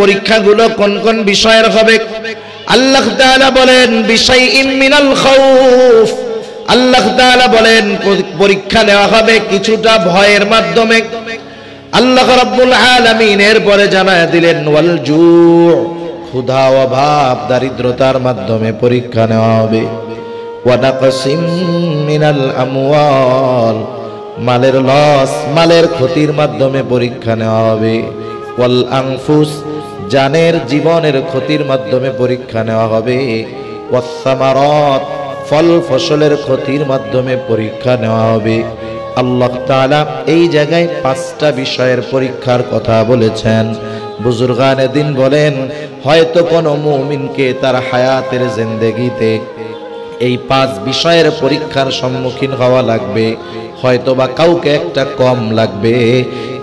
পরীক্ষাগুলো কোন কোন বিষয়ের হবে? আল্লাহ তাআলা বলেন বিশাইইন মিনাল খাউফ। আল্লাহ তাআলা বলেন পরীক্ষা নেওয়া হবে কিছুটা ভয়ের মাধ্যমে। আল্লাহ রাব্বুল আলামিন এরপরে জানায় দিলেন ওয়াল জু', ক্ষুধা অভাব দারিদ্রতার মাধ্যমে পরীক্ষা নেওয়া হবে। ওয়া নাকসিম মিনাল আমওয়াল, মালের লস মালের ক্ষতির মাধ্যমে পরীক্ষা নেওয়া হবে। ওয়াল আনফুস, জানের জীবনের ক্ষতির মাধ্যমে পরীক্ষা নেওয়া হবে। ওয়াস সামারাত, ফল ফসলের ক্ষতির মাধ্যমে পরীক্ষা নেওয়া হবে। আল্লাহ তাআলা এই জায়গায় 5টা বিষয়ের পরীক্ষার কথা বলেছেন। বুজুর্গানে দিন বলেন হয়তো কোনো মুমিনকে তার হায়াতের জিন্দেগিতে এই 5 বিষয়ের পরীক্ষার সম্মুখীন হওয়া লাগবে, হয়তোবা কাউকে একটা কম লাগবে,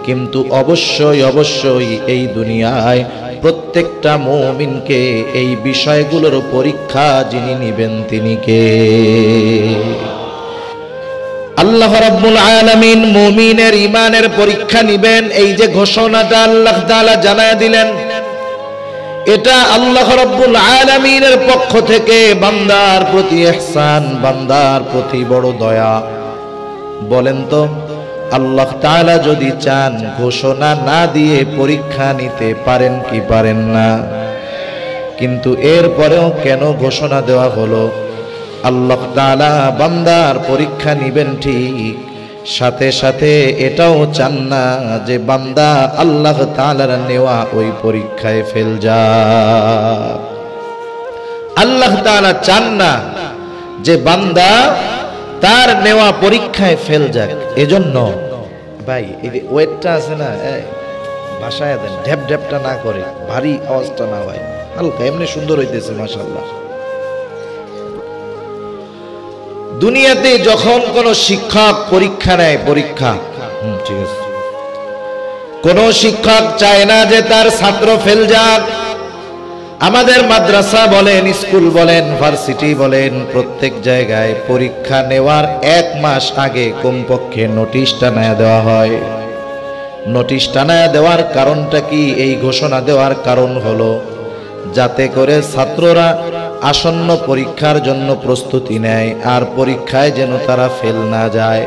কিন্তু অবশ্যই অবশ্যই এই দুনিয়ায় প্রত্যেকটা মুমিনকে এই বিষয়গুলোর পরীক্ষা যিনি নেবেন তিনি কে? আল্লাহ রাব্বুল আলামিন মুমিনের ঈমানের পরীক্ষা নেবেন। এই যে ঘোষণাটা আল্লাহ তাআলা জানায় দিলেন, এটা আল্লাহ রাব্বুল আলামিনের পক্ষ থেকে বান্দার প্রতি ইহসান, বান্দার প্রতি বড় দয়া। বলেন তো আল্লাহ তাআলা যদি চান ঘোষণা না দিয়ে পরীক্ষা নিতে পারেন কি পারেন না? কিন্তু এরপরেও কেন ঘোষণা দেওয়া হলো? আল্লাহ তাআলা বান্দার পরীক্ষা নিবেন ঠিক, সাথে সাথে এটাও চান না যে বান্দা আল্লাহ তাআলার নেওয়া ওই পরীক্ষায় ফেল যাক। আল্লাহ তাআলা চান না যে বান্দা তার নেওয়া পরীক্ষায় ফেল যাক। এজন্য ভাই এই যে ওয়েটটা আছে না, ভাষায় দেন, ঢ্যাপ ঢ্যাপটা না করে, ভারী আওয়াজটা না হয়, হালকা, এমনি সুন্দর হইতেছে মাশাআল্লাহ। দুনিয়াতে যখন কোন শিক্ষক পরীক্ষা নেয়, পরীক্ষা ঠিক আছে, কোন শিক্ষক চায় না যে তার ছাত্র ফেল যাক। আমাদের মাদ্রাসা বলেন, স্কুল বলেন, ভার্সিটি বলেন, প্রত্যেক জায়গায় পরীক্ষা নেওয়ার 1 মাস আগে কমপক্ষে নোটিশ টানায়া দেওয়া হয়। নোটিশ টানায়া দেওয়ার কারণটা কি? এই ঘোষণা দেওয়ার কারণ হলো যাতে করে ছাত্ররা আসন্ন পরীক্ষার জন্য প্রস্তুতি নেয় আর পরীক্ষায় যেন তারা ফেল না যায়।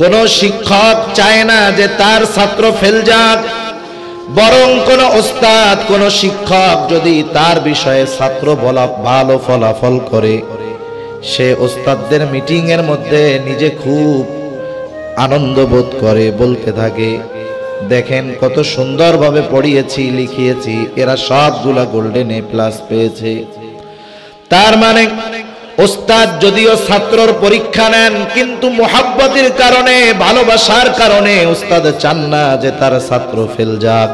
কোন শিক্ষক চায় না যে তার ছাত্র ফেল যাক, বরং কোন ওস্তাদ, কোন শিক্ষক যদি তার বিষয়ে ছাত্র ভালো ফলাফল করে, সে ওস্তাদদের মিটিং এর মধ্যে নিজে খুব আনন্দ বোধ করে, বলতে থাকে দেখেন কত সুন্দরভাবে পড়িয়েছি, লিখিয়েছি, এরা সবগুলা গোল্ডেন A+ পেয়েছে। তার মানে ওস্তাদ যদিও ছাত্রর পরীক্ষা নেন, কিন্তু মুহাব্বতের কারণে, ভালোবাসার কারণে ওস্তাদ চান না যে তার ছাত্র ফেল যাক।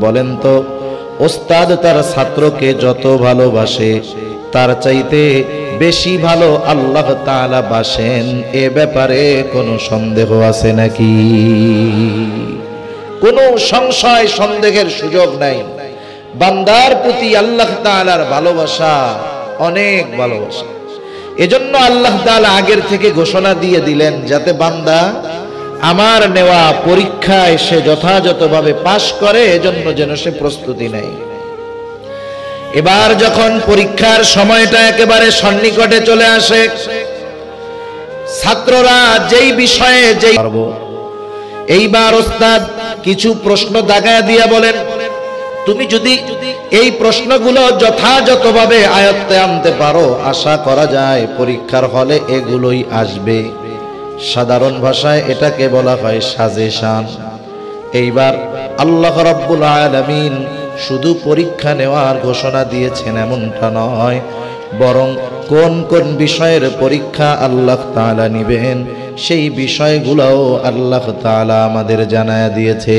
বলেন তো ওস্তাদ তার ছাত্রকে যত ভালোবাসে তার চাইতে বেশি ভালো আল্লাহ তাআলা বাসেন, এ ব্যাপারে কোনো সন্দেহ আছে নাকি? কোনো সংশয় সন্দেহের সুযোগ নাই। বান্দার প্রতি আল্লাহ তাআলার ভালোবাসা অনেক ভালোবাসা। এজন্য আল্লাহ তাআলা আগের থেকে ঘোষণা দিয়ে দিলেন যাতে বান্দা আমার নেওয়া পরীক্ষায় সে যথাযথভাবে পাশ করে, এজন্য যেন সে প্রস্তুতি নেয়। এবার যখন পরীক্ষার সময়টা একেবারে সন্নিকটে চলে আসে, ছাত্ররা যেই বিষয়ে যেই পারবো, এইবার ওস্তাদ কিছু প্রশ্ন দাগায় দিয়া বলেন তুমি যদি এই প্রশ্নগুলো যথাযথভাবে আয়ত্তে আনতে পারো, আশা করা যায় পরীক্ষার হলে এগুলোই আসবে। সাধারণ ভাষায় এটাকে বলা হয় সাজেশন। এইবার আল্লাহ রাব্বুল আলামিন শুধু পরীক্ষা নেওয়ার ঘোষণা দিয়েছেন এমনটা নয়, বরং কোন কোন বিষয়ের পরীক্ষা আল্লাহ তাআলা নিবেন সেই বিষয়গুলোও আল্লাহ তাআলা আমাদের জানায়া দিয়েছে।